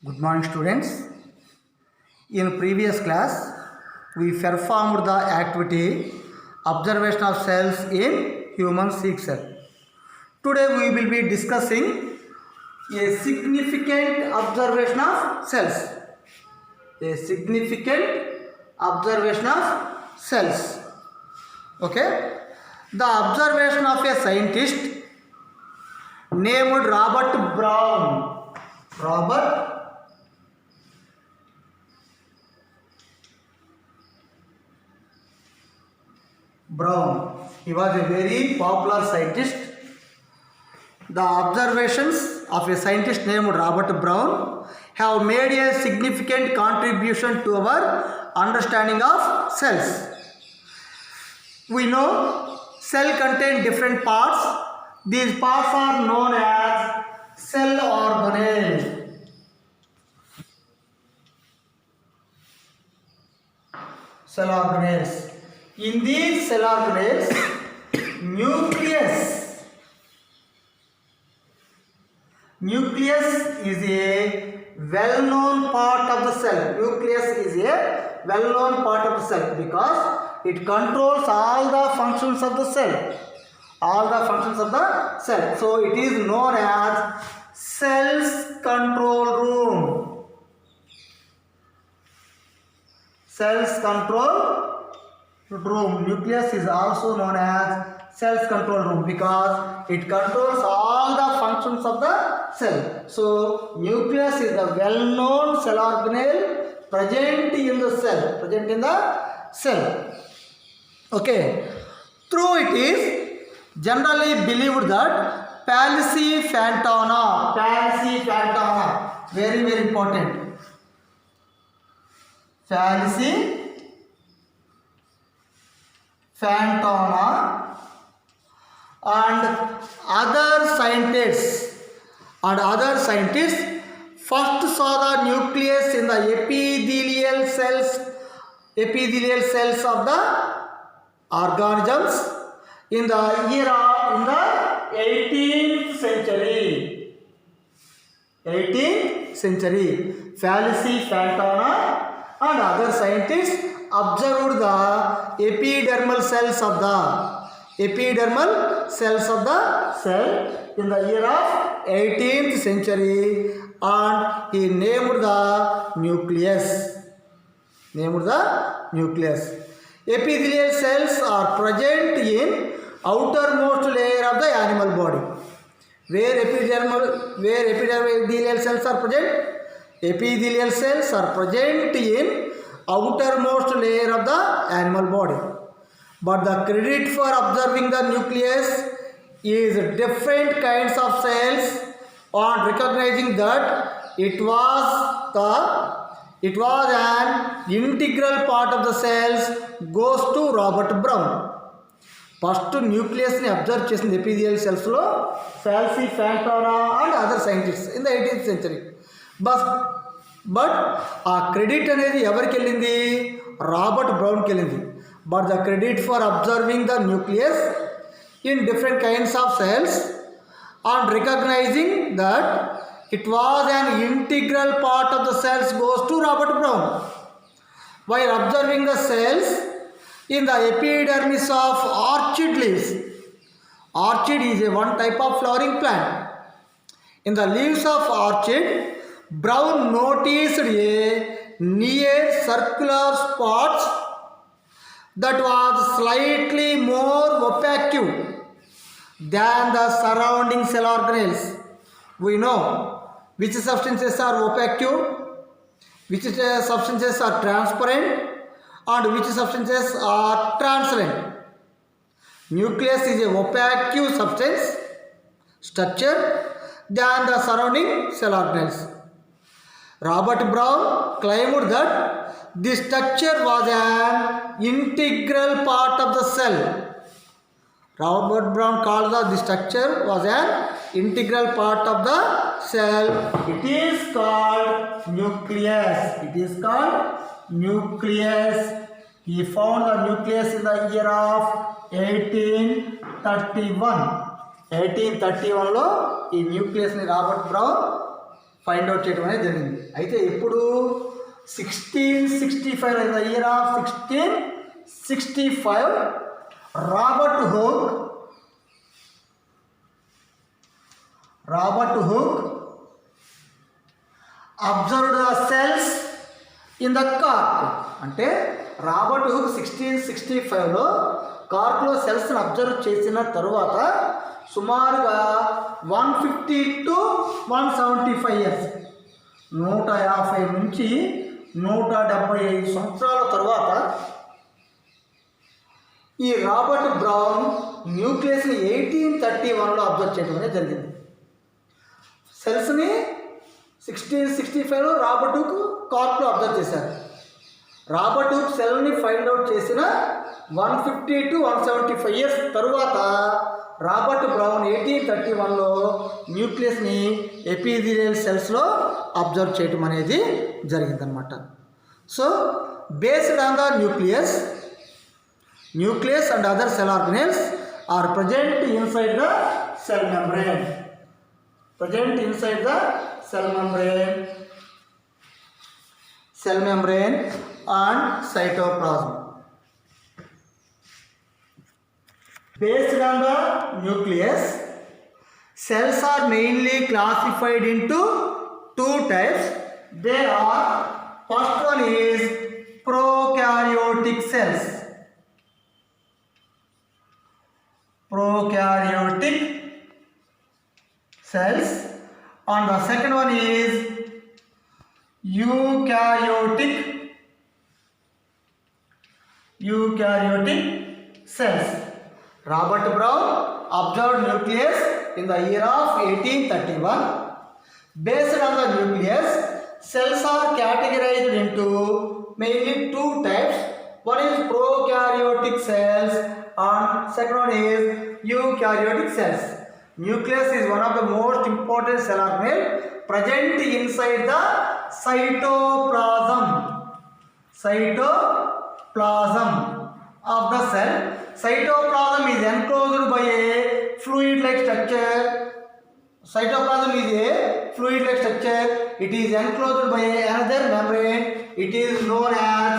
Good morning, students. In previous class, we performed the activity observation of cells in human sick cell. Today, we will be discussing a significant observation of cells. A significant observation of cells. Okay. The observation of a scientist named Robert Brown. Robert Brown. He was a very popular scientist. The observations of a scientist named Robert Brown have made a significant contribution to our understanding of cells. We know cell contain different parts. These parts are known as cell organelles. Cell organelles. In these cell organelles, nucleus is a well-known part of the cell. Nucleus is a well-known part of the cell because it controls all the functions of the cell. So it is known as cell's control room. Cell's control room. Nucleus is also known as cell's control room because it controls all the functions of the cell. So nucleus is the well-known cell organelle present in the cell. Okay. Through it is generally believed that Falciparum, very very important. Falciparum and other scientists first saw the nucleus in the epithelial cells of the organisms in the 18th century. Falciparum and other scientists observed the epidermal cells of the cell in the year of 18th century and he named the nucleus. Epithelial cells are present in outermost layer of the animal body. Where epithelial cells are present? Epithelial cells are present in outermost layer of the animal body. But the credit for observing the nucleus is different kinds of cells and recognizing that it was an integral part of the cells goes to Robert Brown. First nucleus ni observe చేసింది epithelial cells లో Falciparum and other scientists in the 18th century. But ఆ credit అనేది ఎవరికి వెళ్ళింది? Robert బ్రౌన్కి వెళ్ళింది. But the credit for observing the nucleus in different kinds of cells and recognizing that it was an integral part of the cells goes to Robert Brown. While observing the cells in the epidermis of orchid leaves. Orchid is one type of flowering plant. In the leaves of orchid, Brown noticed a near circular spots that was slightly more opaque than the surrounding cell organelles. We know which substances are opaque, which substances are transparent, and which substances are translucent. Nucleus is a opaque substance structure than the surrounding cell organelles. Robert Brown claimed that this structure was an integral part of the cell. Robert Brown called the structure was an integral part of the cell. It is called nucleus. He found the nucleus in the year of 1831. 1831 లో ఈ nucleus ని Robert brown find out చేయడం అనేది జరిగింది. అయితే ఇప్పుడు 1665 in the year of 1665 Robert hook observed the cells in the cork. అంటే Robert hook 1665లో కార్క్లో సెల్స్ని observe చేసిన తరువాత సుమారుగా 150 to 175 ఇయర్స్ 150 నుంచి 175 సంవత్సరాల తర్వాత ఈ రాబర్ట్ బ్రౌన్ న్యూక్లియస్ని 1831లో అబ్జర్వ్ చేయడం అనేది జరిగింది. సెల్స్ని 1665లో రాబర్ట్ హుక్ కార్క్లో అబ్జర్వ్ చేశారు. రాబర్ట్ హుక్ సెల్ని ఫైండ్ అవుట్ చేసిన 150 to 175 ఇయర్స్ తరువాత రాబర్ట్ బ్రౌన్ 1831లో న్యూక్లియస్ని ఎపిథీలియల్ సెల్స్లో అబ్జర్వ్ చేయటం అనేది జరిగిందనమాట. So based on the nucleus and other cell organelles are present inside the cell membrane. and cytoplasm. Based on the nucleus, cells are mainly classified into two types. They are, first one is prokaryotic cells. And the second one is eukaryotic cells. Robert Brown observed nucleus in the year of 1831. Based on the nucleus, cells are categorized into mainly two types. One is prokaryotic cells and second one is eukaryotic cells. Nucleus is one of the most important cell organelle present inside the cytoplasm of the cell. Cytoplasm is enclosed by a fluid-like structure. It is enclosed by another membrane. It is known as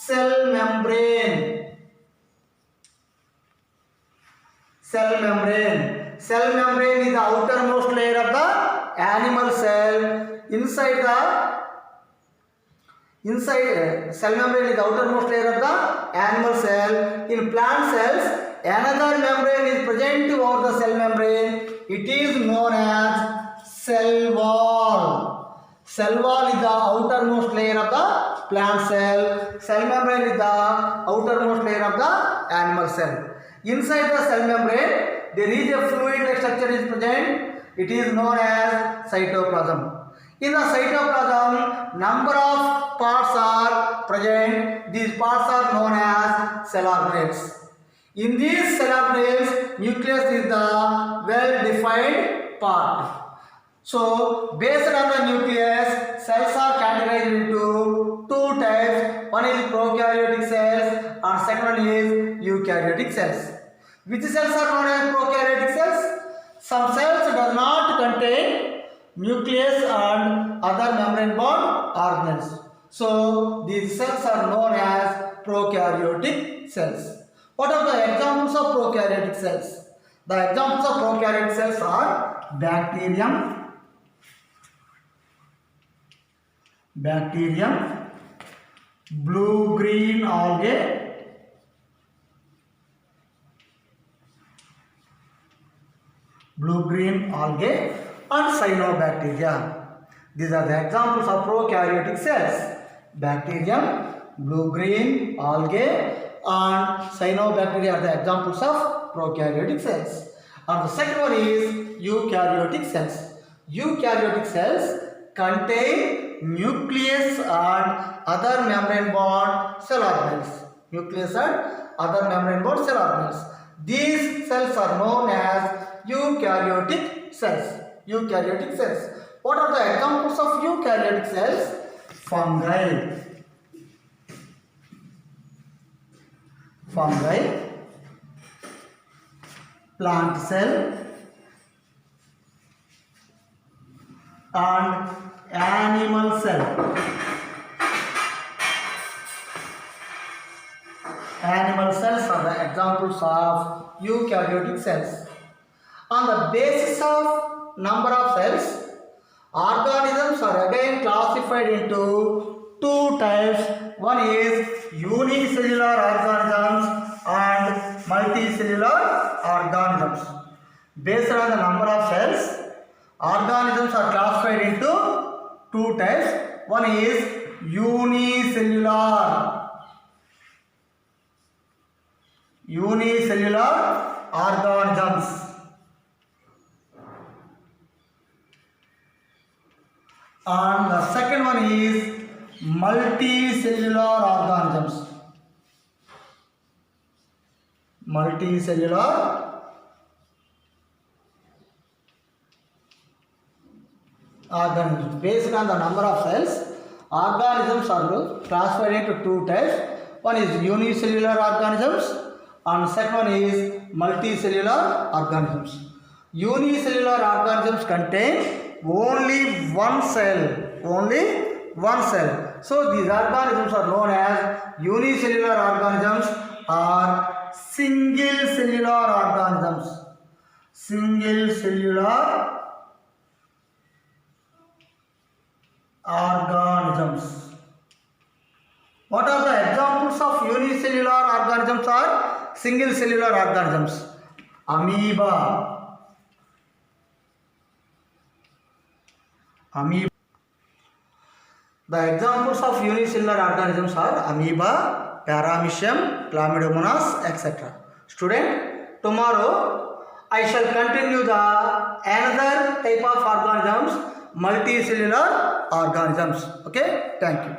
cell membrane. Cell membrane is the outermost layer of the animal cell. Cell membrane is the outermost layer of the animal cell. In plant cells, another membrane is present over the cell membrane. It is known as cell wall. Cell wall is the outermost layer of the plant cell. Cell membrane is the outermost layer of the animal cell. Inside the cell membrane, there is a fluid-like structure is present. It is known as cytoplasm. In the cytoplasm, number of parts are present. These parts are known as cell organelles. In these cell organelles, nucleus is the well-defined part. So, based on the nucleus, cells are categorized into two types. One is prokaryotic cells and second one is eukaryotic cells. Which cells are known as prokaryotic cells? Some cells does not contain nucleus and other membrane bound organelles. So these cells are known as prokaryotic cells. What are the examples of prokaryotic cells? The examples of prokaryotic cells are bacterium, blue-green algae, and cyanobacteria. These are the examples of prokaryotic cells. Bacterium, blue-green algae, and cyanobacteria are the examples of prokaryotic cells. And the second one is eukaryotic cells. Eukaryotic cells contain nucleus and other membrane bound cell organelles. These cells are known as eukaryotic cells. What are the examples of eukaryotic cells? Fungi, plant cell, and animal cell. Animal cells are the examples of eukaryotic cells. On the basis of number of cells, organisms are again classified into two types. One is unicellular organisms and multicellular organisms. Based on the number of cells, organisms are classified into two types. One is unicellular organisms, and the second one is multicellular organisms. Multicellular organisms. Based on the number of cells, organisms are classified into two types. One is unicellular organisms and second one is multicellular organisms. Unicellular organisms contain only one cell. So these organisms are known as unicellular organisms or single cellular organisms. Single cellular organisms. What are the examples of unicellular organisms or single cellular organisms? Amoeba. The examples of unicellular organisms are amoeba, paramecium, chlamydomonas, etc. Student, tomorrow I shall continue the another type of organisms, multicellular organisms. Okay, thank you.